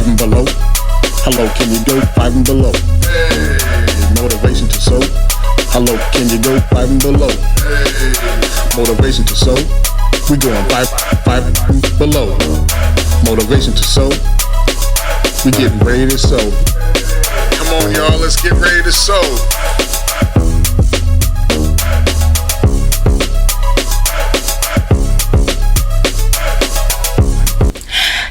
5 and below? Hello, can you go 5 and below? Motivation to sow. Hello, can you go 5 and below? Motivation to sow. We going 5 and below. Motivation to sow. We getting ready to sow. Come on, y'all, let's get ready to sow.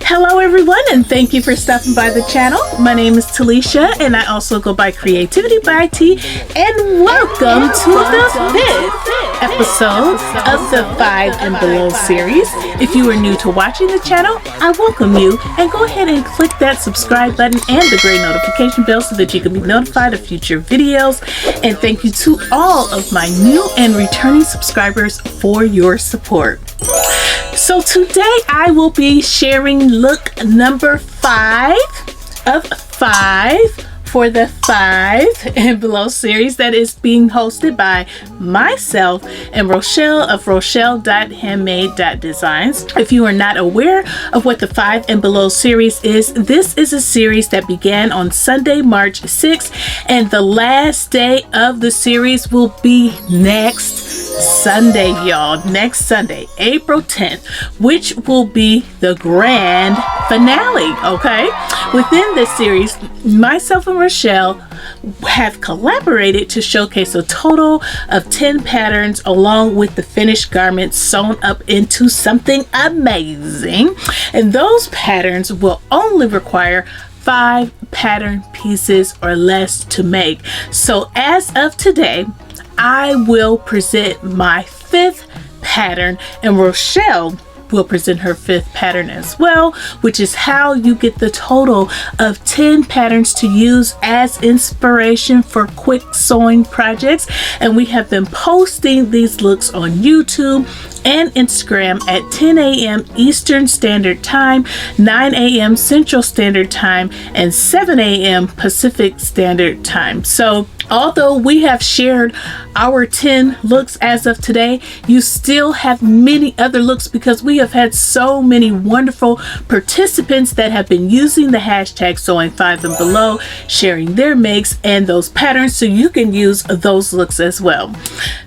Hello everyone, and thank you for stopping by the channel. My name is Talisha, and I also go by Creativity by T, and welcome to the 5th episode of the 5 and Below series. If you are new to watching the channel, I welcome you, and go ahead and click that subscribe button and the gray notification bell so that you can be notified of future videos. And thank you to all of my new and returning subscribers for your support. So today I will be sharing look number 5 of 5 for the 5 and Below series that is being hosted by myself and Rochelle of rochelle.handmade.designs. If you are not aware of what the 5 and Below series is, this is a series that began on Sunday, March 6th, and the last day of the series will be next Sunday, y'all. Next Sunday, April 10th, which will be the grand finale, okay? Within this series, myself and Rochelle have collaborated to showcase a total of 10 patterns along with the finished garments sewn up into something amazing. And those patterns will only require 5 pattern pieces or less to make. So as of today, I will present my 5th pattern, and Rochelle will present her 5th pattern as well, which is how you get the total of 10 patterns to use as inspiration for quick sewing projects. And we have been posting these looks on YouTube and Instagram at 10 a.m. Eastern Standard Time, 9 a.m. Central Standard Time, and 7 a.m. Pacific Standard Time. So although we have shared our 10 looks as of today, you still have many other looks because we have had so many wonderful participants that have been using the hashtag Sewing5 and Below, sharing their makes and those patterns, so you can use those looks as well.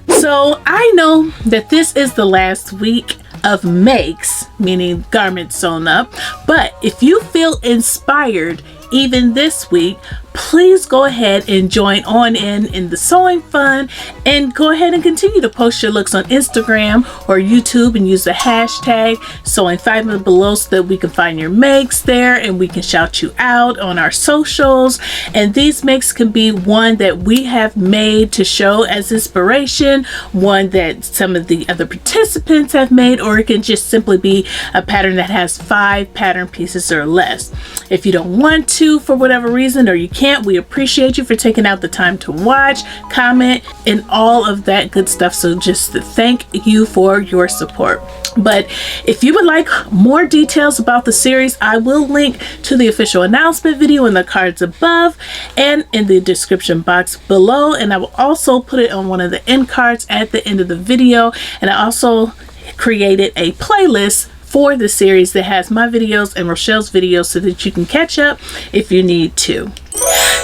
So I know that this is the last week of makes, meaning garments sewn up, but if you feel inspired even this week, please go ahead and join on in the sewing fun, and go ahead and continue to post your looks on Instagram or YouTube and use the hashtag Sewing5 and Below so that we can find your makes there and we can shout you out on our socials. And these makes can be one that we have made to show as inspiration, one that some of the other participants have made, or it can just simply be a pattern that has 5 pattern pieces or less. If you don't want to for whatever reason, or you can't, we appreciate you for taking out the time to watch, comment, and all of that good stuff. So just to thank you for your support. But if you would like more details about the series, I will link to the official announcement video in the cards above and in the description box below. And I will also put it on one of the end cards at the end of the video. And I also created a playlist for the series that has my videos and Rochelle's videos so that you can catch up if you need to.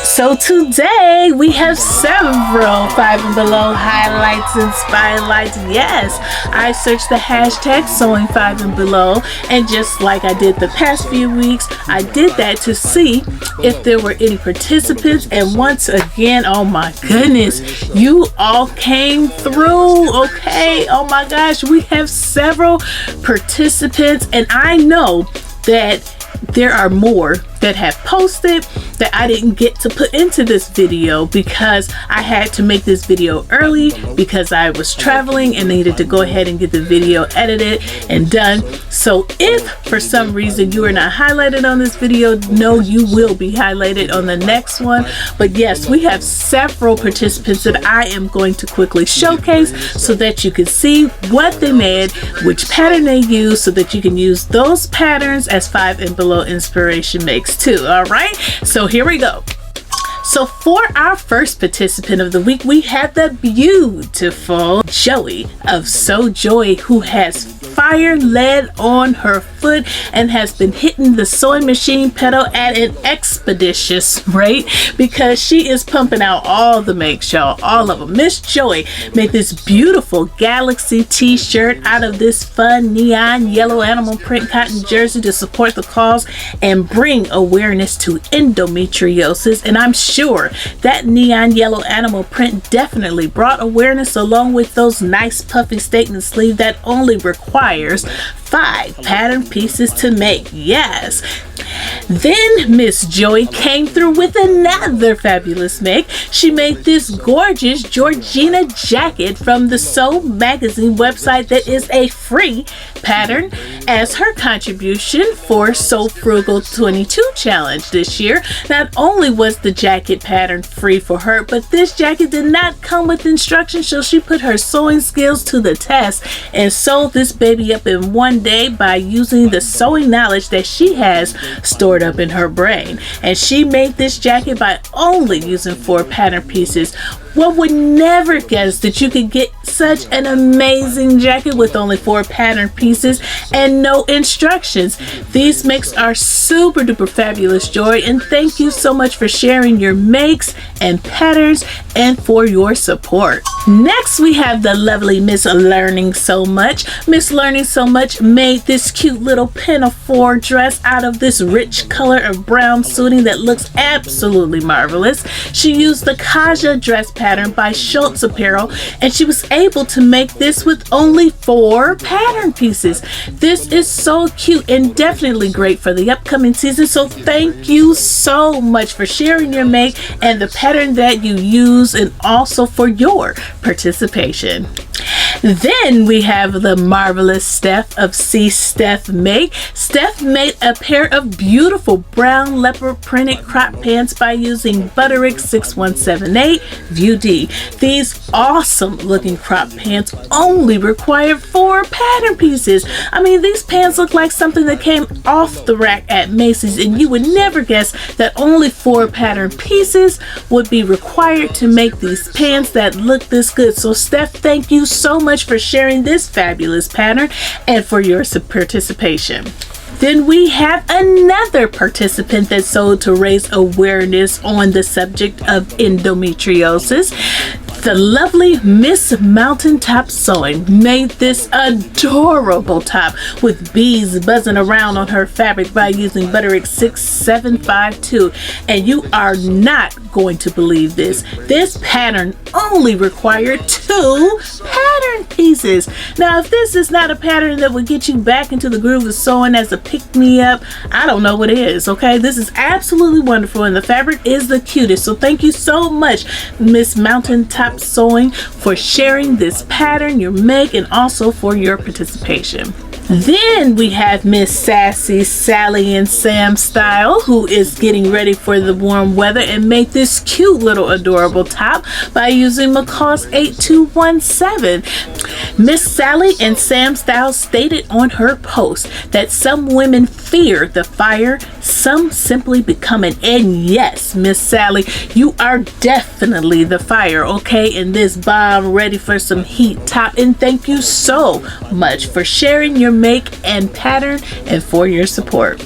So today we have several 5 and Below highlights and spotlights. Yes, I searched the hashtag Sewing5 and Below, and just like I did the past few weeks, I did that to see if there were any participants. And once again, oh my goodness, you all came through. Okay, oh my gosh, we have several participants, and I know that there are more that have posted that I didn't get to put into this video because I had to make this video early because I was traveling and needed to go ahead and get the video edited and done. So if for some reason you are not highlighted on this video, no, you will be highlighted on the next one. But yes, we have several participants that I am going to quickly showcase so that you can see what they made, which pattern they use, so that you can use those patterns as 5 and Below inspiration makes too. All right, so here we go. So for our first participant of the week, we have the beautiful Joey of Sew Joy, who has fire lead on her foot and has been hitting the sewing machine pedal at an expeditious rate because she is pumping out all the makes, y'all, all of them. Miss Joy made this beautiful Galaxy t-shirt out of this fun neon yellow animal print cotton jersey to support the cause and bring awareness to endometriosis. And I'm sure that neon yellow animal print definitely brought awareness, along with those nice puffy statement sleeve that only requires 5 pattern pieces to make. Yes. Then Miss Joy came through with another fabulous make. She made this gorgeous Georgina jacket from the Sew magazine website that is a free pattern as her contribution for Sew Frugal 22 challenge this year. Not only was the jacket pattern free for her, but this jacket did not come with instructions, so she put her sewing skills to the test and sewed this baby up in one day by using the sewing knowledge that she has stored up in her brain. And she made this jacket by only using 4 pattern pieces. One would never guess that you could get such an amazing jacket with only 4 pattern pieces and no instructions. These makes are super duper fabulous, Joy, and thank you so much for sharing your makes and patterns and for your support. Next, we have the lovely Miss Learning So Much. Miss Learning So Much made this cute little pinafore dress out of this rich color of brown suiting that looks absolutely marvelous. She used the Kaja dress pattern by Schultz Apparel, and she was able to make this with only 4 pattern pieces. This is so cute and definitely great for the upcoming season, so thank you so much for sharing your make and the pattern that you use, and also for your participation. Then we have the marvelous Steph of C Steph Make. Steph made a pair of beautiful brown leopard printed crop pants by using Butterick 6178 View D. These awesome looking crop pants only require 4 pattern pieces. I mean, these pants look like something that came off the rack at Macy's, and you would never guess that only 4 pattern pieces would be required to make these pants that look this good. So Steph, thank you so much for sharing this fabulous pattern and for your participation. Then we have another participant that sewed to raise awareness on the subject of endometriosis. The lovely Miss Mountaintop Sewing made this adorable top with bees buzzing around on her fabric by using Butterick 6752. And you are not going to believe this. This pattern only required 2 pattern pieces. Now, if this is not a pattern that would get you back into the groove of sewing as a pick-me-up, I don't know what is, okay? This is absolutely wonderful, and the fabric is the cutest. So thank you so much, Miss Mountaintop Sewing, for sharing this pattern, your make, and also for your participation. Then we have Miss Sassy Sally and Sam Style, who is getting ready for the warm weather and made this cute little adorable top by using McCall's 8217. Miss Sally and Sam Style stated on her post that some women fear the fire, some simply become an, and yes, Miss Sally, you are definitely the fire, okay, in this bomb ready for some heat top. And thank you so much for sharing your make and pattern and for your support.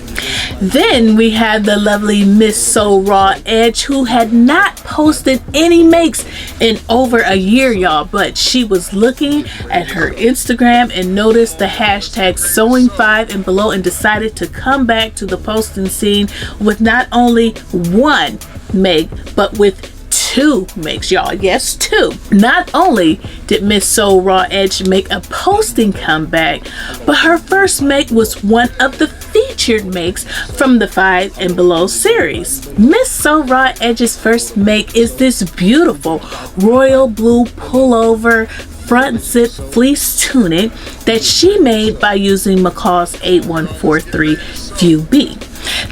Then we have the lovely Miss So Raw Edge, who had not posted any makes in over a year, y'all, but she was looking at her Instagram and noticed the hashtag sewing5 and below and decided to come back to the posting scene with not only 1 make but with 2 makes, y'all. Yes, 2. Not only did Miss So Raw Edge make a posting comeback, but her first make was one of the featured makes from the 5 and Below series. Miss So Raw Edge's first make is this beautiful royal blue pullover front zip fleece tunic that she made by using McCall's 8143 View B.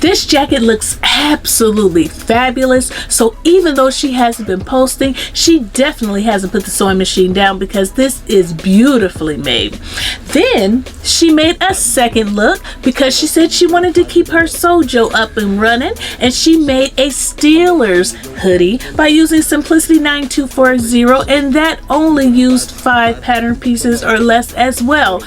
This jacket looks absolutely fabulous. So even though she hasn't been posting, she definitely hasn't put the sewing machine down because this is beautifully made. Then she made a second look because she said she wanted to keep her Sojo up and running, and she made a Steelers hoodie by using Simplicity 9240, and that only used 5 pattern pieces or less as well.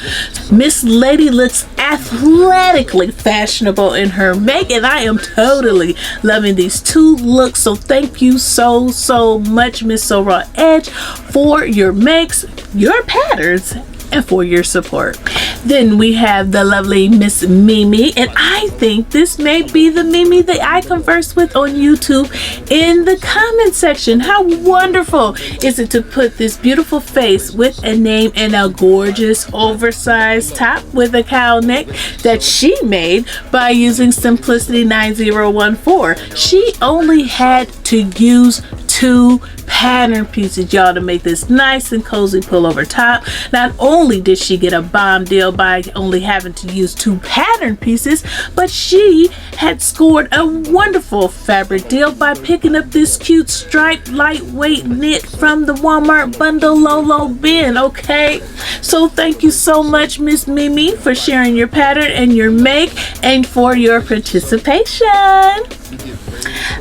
Miss Lady looks athletically fashionable in her make, and I am totally loving these 2 looks. So thank you so much, Miss So Raw Edge, for your makes, your patterns, and for your support. Then we have the lovely Miss Mimi, and I think this may be the Mimi that I conversed with on YouTube in the comment section. How wonderful is it to put this beautiful face with a name and a gorgeous oversized top with a cowl neck that she made by using Simplicity 9014. She only had to use 2 pattern pieces, y'all, to make this nice and cozy pullover top. Not only did she get a bomb deal by only having to use 2 pattern pieces, but she had scored a wonderful fabric deal by picking up this cute striped lightweight knit from the Walmart bundle Lolo bin. Okay, so thank you so much, Miss Mimi, for sharing your pattern and your make and for your participation.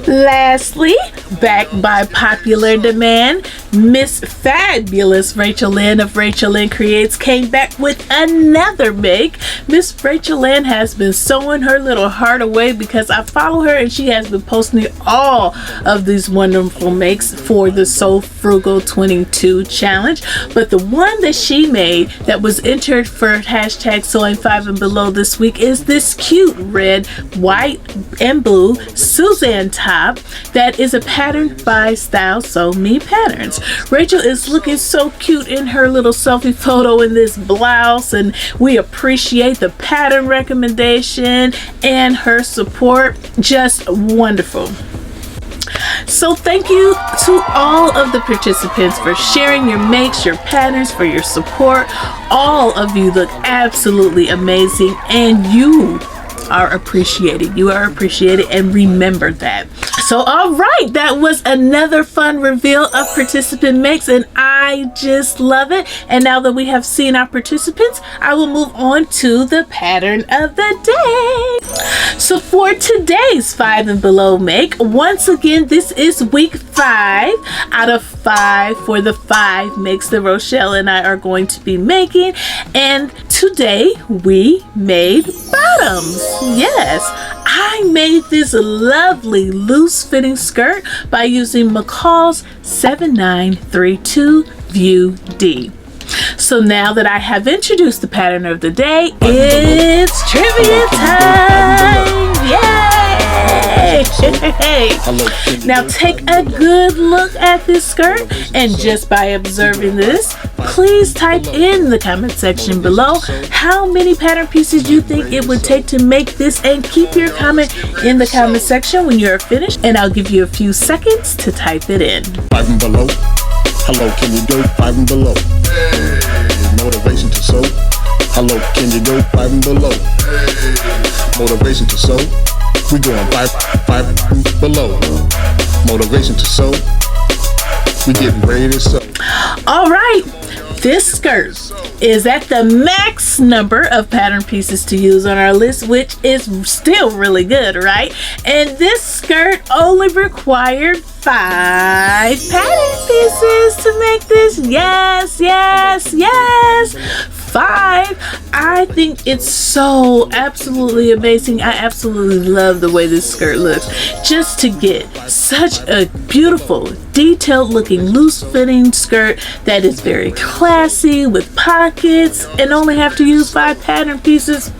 Lastly, back by popular demand, Miss Fabulous Rachel Lynn of Rachel Lynn Creates came back with another make. Miss Rachel Lynn has been sewing her little heart away because I follow her and she has been posting all of these wonderful makes for the Sew Frugal 22 challenge. But the one that she made that was entered for hashtag Sewing 5 and Below this week is this cute red, white, and blue Suzanne top that is a pattern by Style Sew Me Patterns. Rachel is looking so cute in her little selfie photo in this blouse, and we appreciate the pattern recommendation and her support. Just wonderful. So thank you to all of the participants for sharing your makes, your patterns, for your support. All of you look absolutely amazing, and you are appreciated. You are appreciated, and remember that. So all right, that was another fun reveal of participant makes, and I just love it. And now that we have seen our participants, I will move on to the pattern of the day. So for today's 5 and Below make, once again, this is week 5 out of 5 for the 5 makes that Rochelle and I are going to be making. And today we made bottoms. Yes, I made this lovely loose fitting skirt by using McCall's 7932 View D. So now that I have introduced the pattern of the day, it's trivia time! Yay! Now take a good look at this skirt, and just by observing this, please type in the comment section below how many pattern pieces you think it would take to make this, and keep your comment in the comment section when you're finished, and I'll give you a few seconds to type it in. 5 and below. Hello, can you go 5 and below? Motivation to sew. Hello, can you go 5 and below? Motivation to sew. We going 5 and below. Motivation to sew. We getting ready to sew. All right, this skirt is at the max number of pattern pieces to use on our list, which is still really good, right? And this skirt only required 5 pattern pieces to make this. Yes, 5. I think it's so absolutely amazing. I absolutely love the way this skirt looks. Just to get such a beautiful, detailed looking, loose fitting skirt that is very classy with pockets, and only have to use 5 pattern pieces.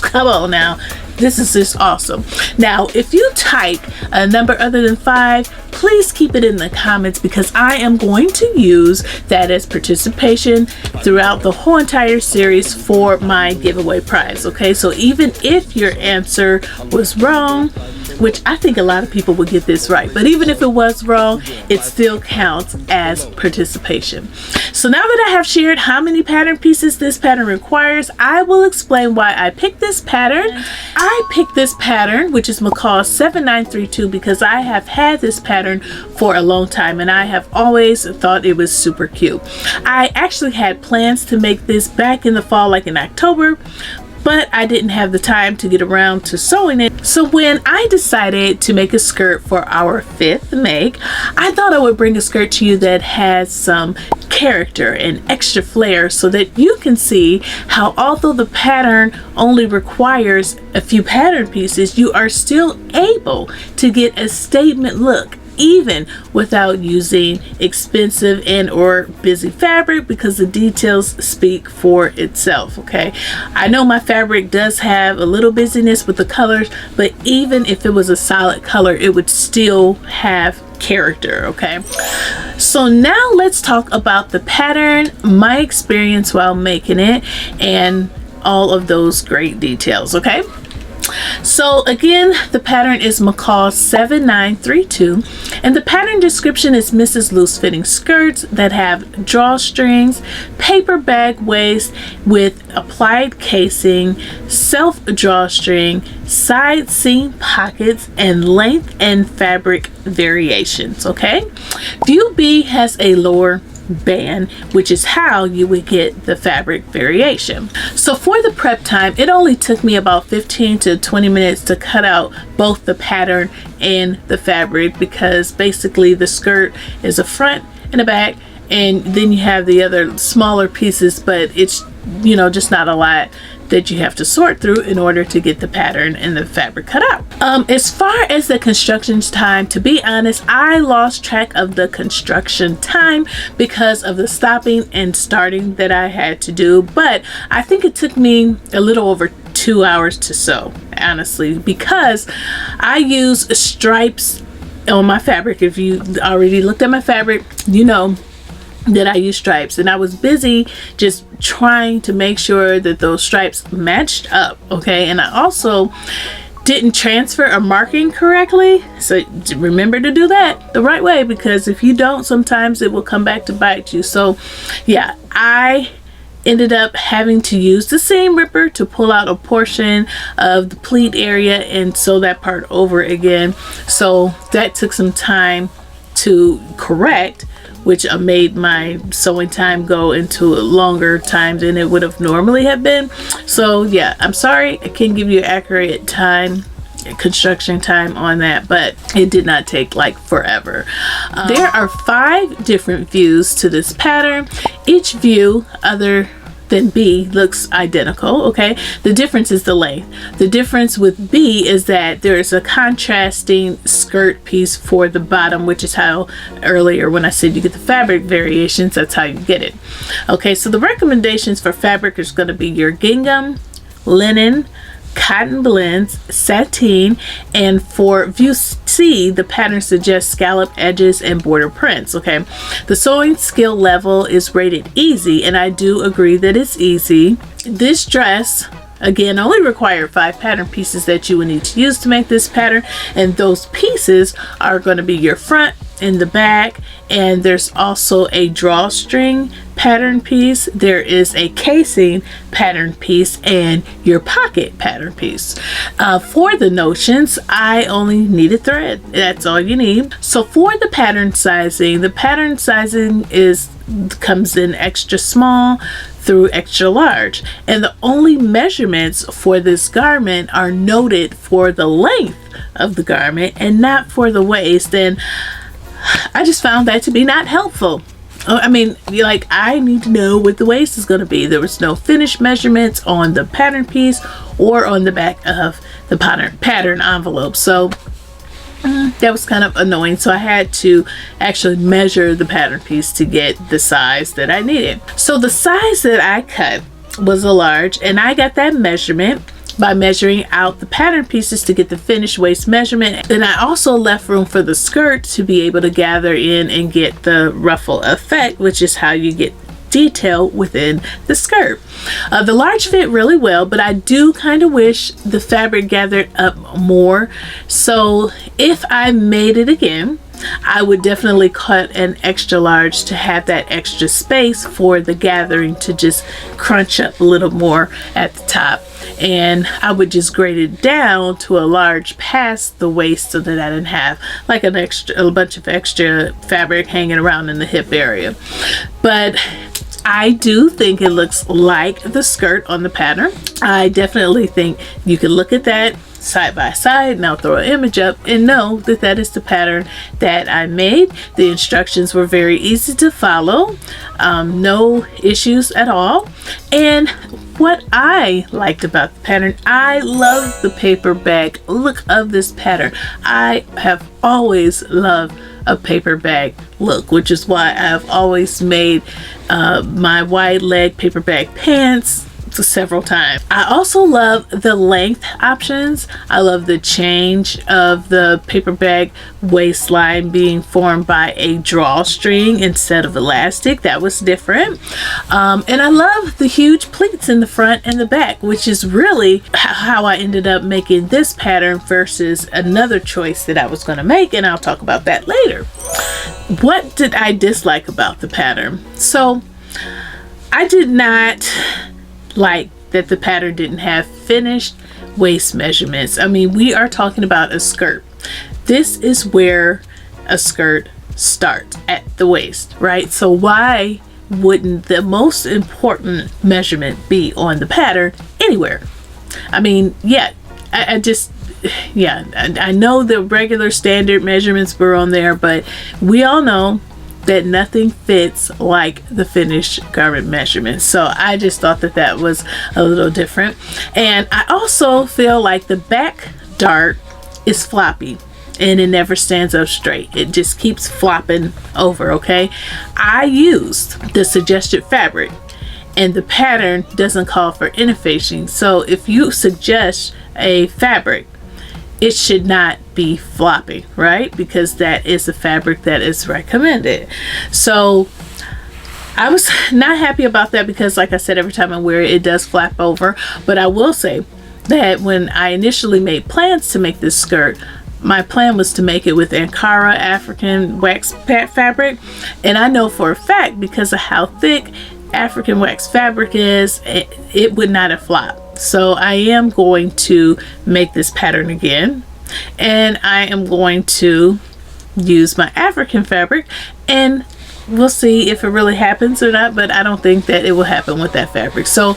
Come on now. This is just awesome. Now, if you type a number other than 5, please keep it in the comments, because I am going to use that as participation throughout the whole entire series for my giveaway prize. Okay, so even if your answer was wrong, which I think a lot of people would get this right. But even if it was wrong, it still counts as participation. So now that I have shared how many pattern pieces this pattern requires, I will explain why I picked this pattern. I picked this pattern, which is McCall 7932, because I have had this pattern for a long time and I have always thought it was super cute. I actually had plans to make this back in the fall, like in October, but I didn't have the time to get around to sewing it. So when I decided to make a skirt for our 5th make, I thought I would bring a skirt to you that has some character and extra flair, so that you can see how although the pattern only requires a few pattern pieces, you are still able to get a statement look even without using expensive and or busy fabric, because the details speak for itself. Okay, I know my fabric does have a little busyness with the colors, but even if it was a solid color, it would still have character. Okay, so now let's talk about the pattern, my experience while making it, and all of those great details. Okay, so again, the pattern is McCall 7932, and the pattern description is Mrs. Loose fitting skirts that have drawstrings, paper bag waist with applied casing, self drawstring, side seam pockets, and length and fabric variations. Okay, view B has a lower band, which is how you would get the fabric variation. So for the prep time, it only took me about 15 to 20 minutes to cut out both the pattern and the fabric, because basically the skirt is a front and a back, and then you have the other smaller pieces, but it's, you know, just not a lot that you have to sort through in order to get the pattern and the fabric cut out. As far as the construction time, to be honest, I lost track of the construction time because of the stopping and starting that I had to do, but I think it took me a little over 2 hours to sew, honestly, because I use stripes on my fabric. If you already looked at my fabric, you know that I use stripes, and I was busy just trying to make sure that those stripes matched up. Okay, and I also didn't transfer a marking correctly, so remember to do that the right way, because if you don't, sometimes it will come back to bite you. So yeah, I ended up having to use the seam ripper to pull out a portion of the pleat area and sew that part over again. So that took some time to correct, which made my sewing time go into a longer time than it would have normally have been. So yeah, I'm sorry I can't give you accurate time, construction time on that, but it did not take like forever. There are 5 different views to this pattern. Each view, other than B, looks identical. Okay, the difference is the length. The difference with B is that there is a contrasting skirt piece for the bottom, which is how earlier when I said you get the fabric variations, that's how you get it. Okay, so the recommendations for fabric is going to be your gingham, linen, cotton blends, sateen, and for view C, the pattern suggests scallop edges and border prints. Okay, the sewing skill level is rated easy, and I do agree that it's easy. This dress again only required 5 pattern pieces that you will need to use to make this pattern, and those pieces are going to be your front and the back, and there's also a drawstring pattern piece, there is a casing pattern piece, and your pocket pattern piece. For the notions, I only needed thread. That's all you need. So for the pattern sizing comes in extra small through extra large, and the only measurements for this garment are noted for the length of the garment and not for the waist, and I just found that to be not helpful. I mean, like, I need to know what the waist is going to be. There was no finished measurements on the pattern piece or on the back of the pattern envelope, so that was kind of annoying. So I had to actually measure the pattern piece to get the size that I needed. So the size that I cut was a large, and I got that measurement by measuring out the pattern pieces to get the finished waist measurement. Then I also left room for the skirt to be able to gather in and get the ruffle effect, which is how you get detail within the skirt. The large fit really well, but I do kind of wish the fabric gathered up more. So if I made it again, I would definitely cut an extra large to have that extra space for the gathering to just crunch up a little more at the top. And I would just grade it down to a large past the waist so that I didn't have like a bunch of extra fabric hanging around in the hip area. But I do think it looks like the skirt on the pattern. I definitely think you can look at that side by side. Now throw an image up and know that that is the pattern that I made. The instructions were very easy to follow, no issues at all. And what I liked about the pattern, I love the paper bag look of this pattern. I have always loved a paper bag look, which is why I've always made my wide leg paper bag pants several times. I also love the length options. I love the change of the paper bag waistline being formed by a drawstring instead of elastic. That was different. And I love the huge pleats in the front and the back, which is really how I ended up making this pattern versus another choice that I was going to make, and I'll talk about that later. What did I dislike about the pattern? So I did not like that the pattern didn't have finished waist measurements. I mean, we are talking about a skirt. This is where a skirt starts, at the waist, right? So why wouldn't the most important measurement be on the pattern anywhere? I mean, yeah, I know the regular standard measurements were on there, but we all know that nothing fits like the finished garment measurement. So I just thought that that was a little different. And I also feel like the back dart is floppy and it never stands up straight. It just keeps flopping over, okay? I used the suggested fabric and the pattern doesn't call for interfacing. So if you suggest a fabric, it should not be floppy, right? Because that is the fabric that is recommended. So I was not happy about that because, like I said, every time I wear it, it does flap over. But I will say that when I initially made plans to make this skirt, my plan was to make it with Ankara African wax fabric. And I know for a fact, because of how thick African wax fabric is, it would not have flopped. So I am going to make this pattern again, and I am going to use my African fabric, and we'll see if it really happens or not, but I don't think that it will happen with that fabric. So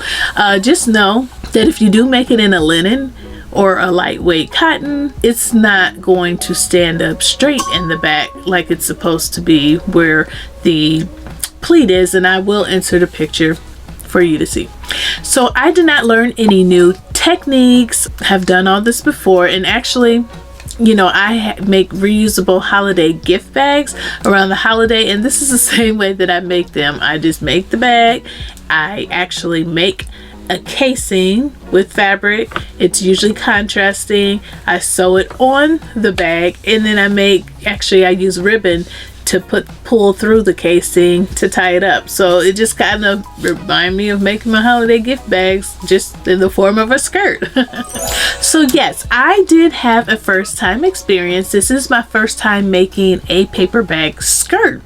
just know that if you do make it in a linen or a lightweight cotton, it's not going to stand up straight in the back like it's supposed to be where the pleat is, and I will insert a picture for you to see. So I did not learn any new techniques. Have done all this before, and actually, you know, I make reusable holiday gift bags around the holiday, and this is the same way that I make them. I just make the bag. I actually make a casing with fabric. It's usually contrasting. I sew it on the bag, and then I use ribbon to pull through the casing to tie it up. So it just kind of reminded me of making my holiday gift bags, just in the form of a skirt. So yes, I did have a first time experience. This is my first time making a paper bag skirt.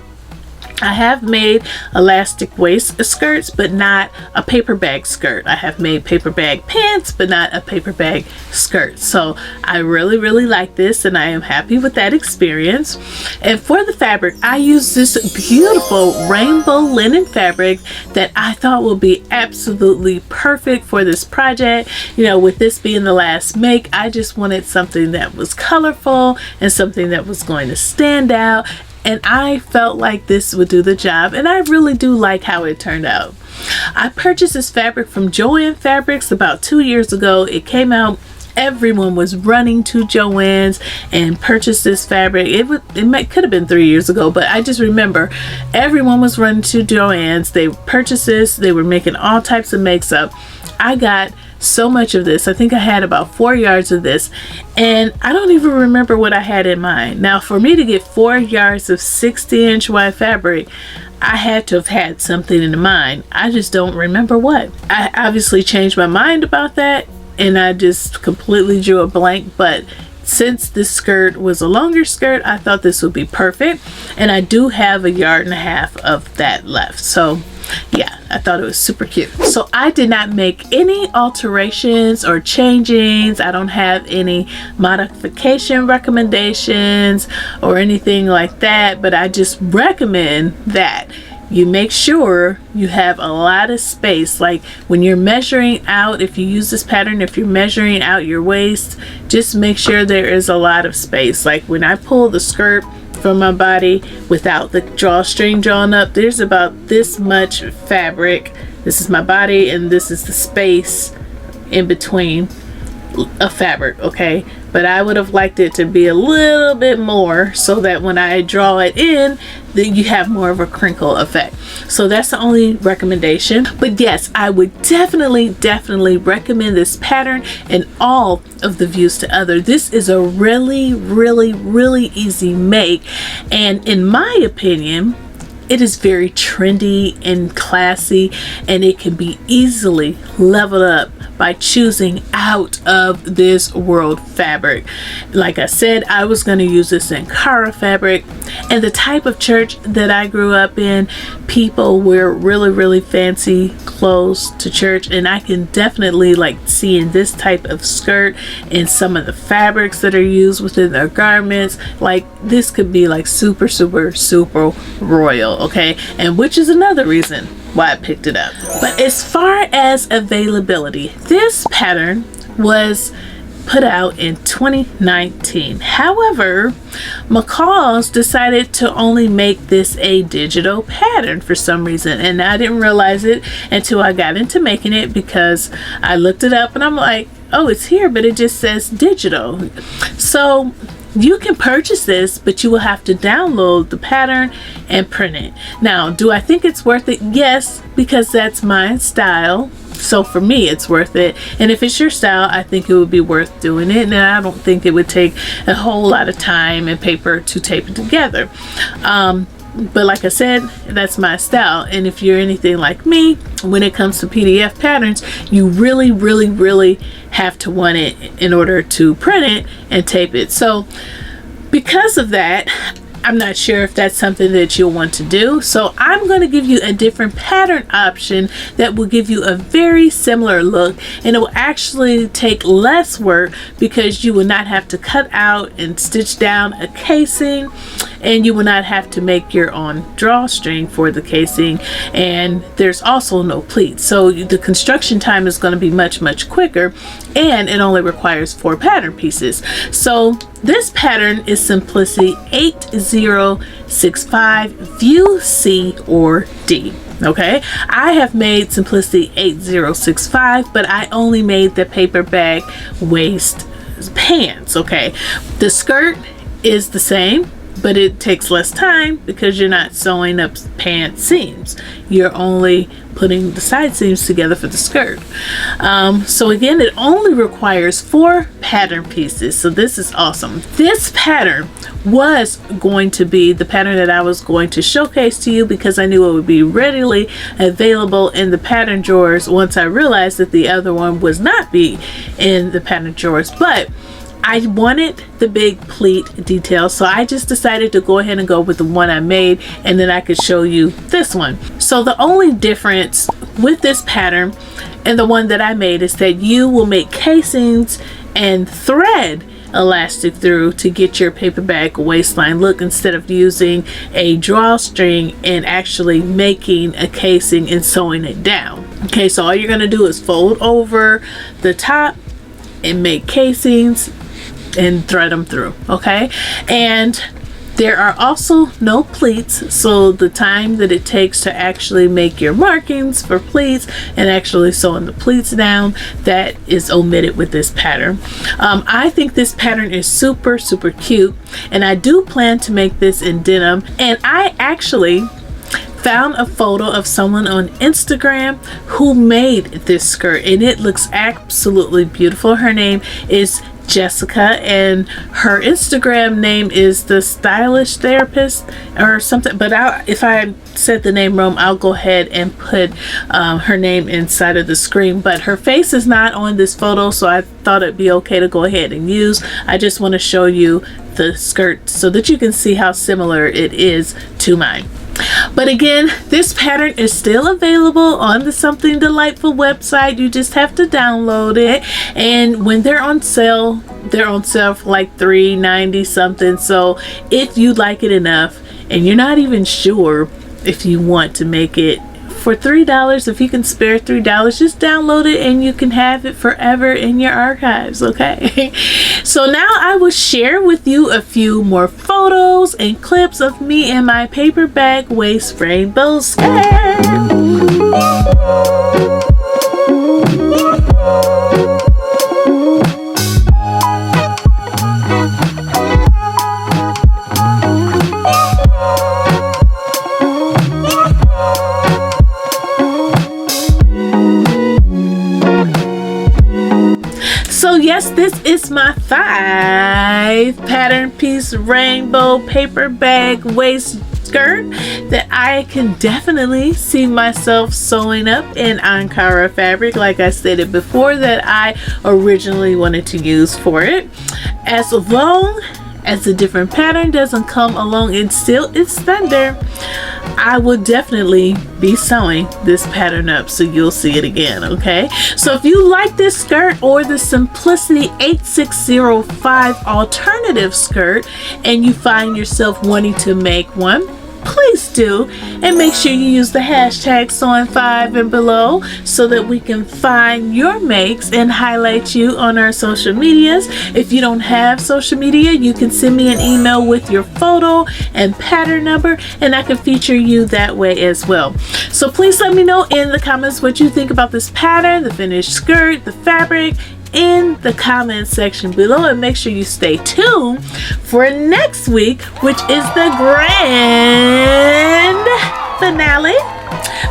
I have made elastic waist skirts, but not a paper bag skirt. I have made paper bag pants, but not a paper bag skirt. So I really like this, and I am happy with that experience. And for the fabric, I used this beautiful rainbow linen fabric that I thought would be absolutely perfect for this project. You know, with this being the last make, I just wanted something that was colorful and something that was going to stand out. And I felt like this would do the job, and I really do like how it turned out. I purchased this fabric from Joann Fabrics about 2 years ago. It came out, everyone was running to Joann's and purchased this fabric. Could have been 3 years ago, but I just remember everyone was running to Joann's. They purchased this. They were making all types of makes up. I got so much of this. I think I had about 4 yards of this, and I don't even remember what I had in mind. Now, for me to get 4 yards of 60-inch wide fabric, I had to have had something in mind. I just don't remember what. I obviously changed my mind about that, and I just completely drew a blank. But since this skirt was a longer skirt, I thought this would be perfect. And I do have 1.5 yards of that left. So yeah, I thought it was super cute. So I did not make any alterations or changings. I don't have any modification recommendations or anything like that, but I just recommend that you make sure you have a lot of space. Like when you're measuring out, if you use this pattern, if you're measuring out your waist, just make sure there is a lot of space. Like when I pull the skirt from my body without the drawstring drawn up, there's about this much fabric. This is my body and this is the space in between of fabric, okay? But I would have liked it to be a little bit more so that when I draw it in, then you have more of a crinkle effect. So that's the only recommendation. But yes, I would definitely recommend this pattern and all of the Views to Other. This is a really easy make, and in my opinion, it is very trendy and classy, and it can be easily leveled up by choosing out of this world fabric. Like I said, I was going to use this in Cara fabric, and the type of church that I grew up in, people wear really fancy clothes to church, and I can definitely like seeing this type of skirt and some of the fabrics that are used within their garments. Like this could be like super royal, okay? And which is another reason why I picked it up. But as far as availability, this pattern was put out in 2019. However, McCall's decided to only make this a digital pattern for some reason, and I didn't realize it until I got into making it, because I looked it up and I'm like, oh, it's here, but it just says digital. So you can purchase this, but you will have to download the pattern and print it. Now, do I think it's worth it? Yes, because that's my style. So for me, it's worth it. And if it's your style, I think it would be worth doing it. And I don't think it would take a whole lot of time and paper to tape it together. But like I said, that's my style. And if you're anything like me, when it comes to PDF patterns, you really have to want it in order to print it and tape it. So because of that, I'm not sure if that's something that you'll want to do. So I'm going to give you a different pattern option that will give you a very similar look, and it will actually take less work because you will not have to cut out and stitch down a casing, and you will not have to make your own drawstring for the casing, and there's also no pleats. So the construction time is going to be much quicker, and it only requires 4 pattern pieces. So this pattern is Simplicity 8065 View C or D. Okay, I have made Simplicity 8065, but I only made the paper bag waist pants. Okay, the skirt is the same, but it takes less time because you're not sewing up pant seams. You're only putting the side seams together for the skirt. So again, it only requires 4 pattern pieces. So this is awesome. This pattern was going to be the pattern that I was going to showcase to you, because I knew it would be readily available in the pattern drawers once I realized that the other one was not be in the pattern drawers. But I wanted the big pleat detail, so I just decided to go ahead and go with the one I made, and then I could show you this one. So the only difference with this pattern and the one that I made is that you will make casings and thread elastic through to get your paper bag waistline look, instead of using a drawstring and actually making a casing and sewing it down. Okay, so all you're going to do is fold over the top and make casings and thread them through. Okay, and there are also no pleats, so the time that it takes to actually make your markings for pleats and actually sewing the pleats down, that is omitted with this pattern. I think this pattern is super cute, and I do plan to make this in denim. And I actually found a photo of someone on Instagram who made this skirt, and it looks absolutely beautiful. Her name is Jessica, and her Instagram name is The Stylish Therapist or something, but if I said the name wrong, I'll go ahead and put her name inside of the screen. But her face is not on this photo, so I thought it'd be okay to go ahead and use. I just want to show you the skirt so that you can see how similar it is to mine. But again, this pattern is still available on the Something Delightful website. You just have to download it, and when they're on sale for like $3.90 something. So if you like it enough and you're not even sure if you want to make it for $3, if you can spare $3, just download it and you can have it forever in your archives. Okay. So now I will share with you a few more photos and clips of me in my paper bag waist rainbow skirt. So yes, this is my 5 pattern piece rainbow paper bag waist skirt that I can definitely see myself sewing up in Ankara fabric, like I stated before, that I originally wanted to use for it. As long as a different pattern doesn't come along and still it's thunder, I will definitely be sewing this pattern up, so you'll see it again. Okay, so if you like this skirt or the Simplicity 8605 alternative skirt and you find yourself wanting to make one, please do, and make sure you use the hashtag Sewing5 and below so that we can find your makes and highlight you on our social medias. If you don't have social media, you can send me an email with your photo and pattern number, and I can feature you that way as well. So please let me know in the comments what you think about this pattern, the finished skirt, the fabric, in the comment section below, and make sure you stay tuned for next week, which is the grand finale,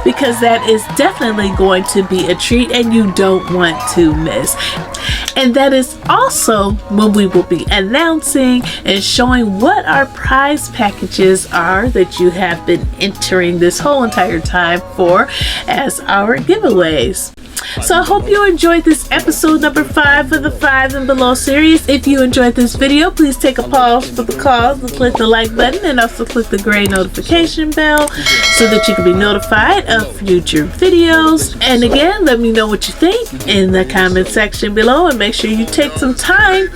because that is definitely going to be a treat and you don't want to miss. And that is also when we will be announcing and showing what our prize packages are that you have been entering this whole entire time for as our giveaways. So I hope you enjoyed this episode number 5 of the 5 and Below series. If you enjoyed this video, please take a pause for the cause and click the like button, and also click the gray notification bell so that you can be notified of future videos. And again, let me know what you think in the comment section below, and make sure you take some time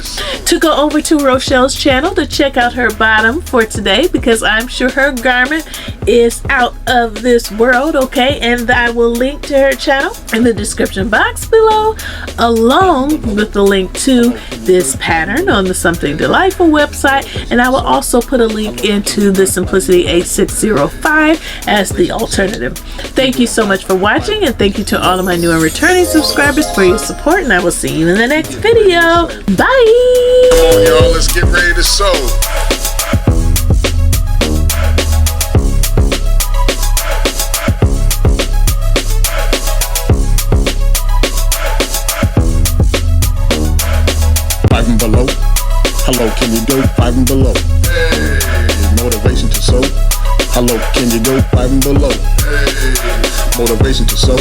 to go over to Rochelle's channel to check out her bottom for today, because I'm sure her garment is out of this world. Okay, and I will link to her channel in the description box below, along with the link to this pattern on the Something Delightful website, and I will also put a link into the Simplicity 8605 as the alternative. Thank you so much for watching, and thank you to all of my new and returning subscribers for your support, and I will see you in the next video. Bye! Come on, y'all, let's get ready to sew. Below. Hello, can you go 5 and below? Hey. Motivation to sew. Hello, can you go 5 and below? Hey. Motivation to sew.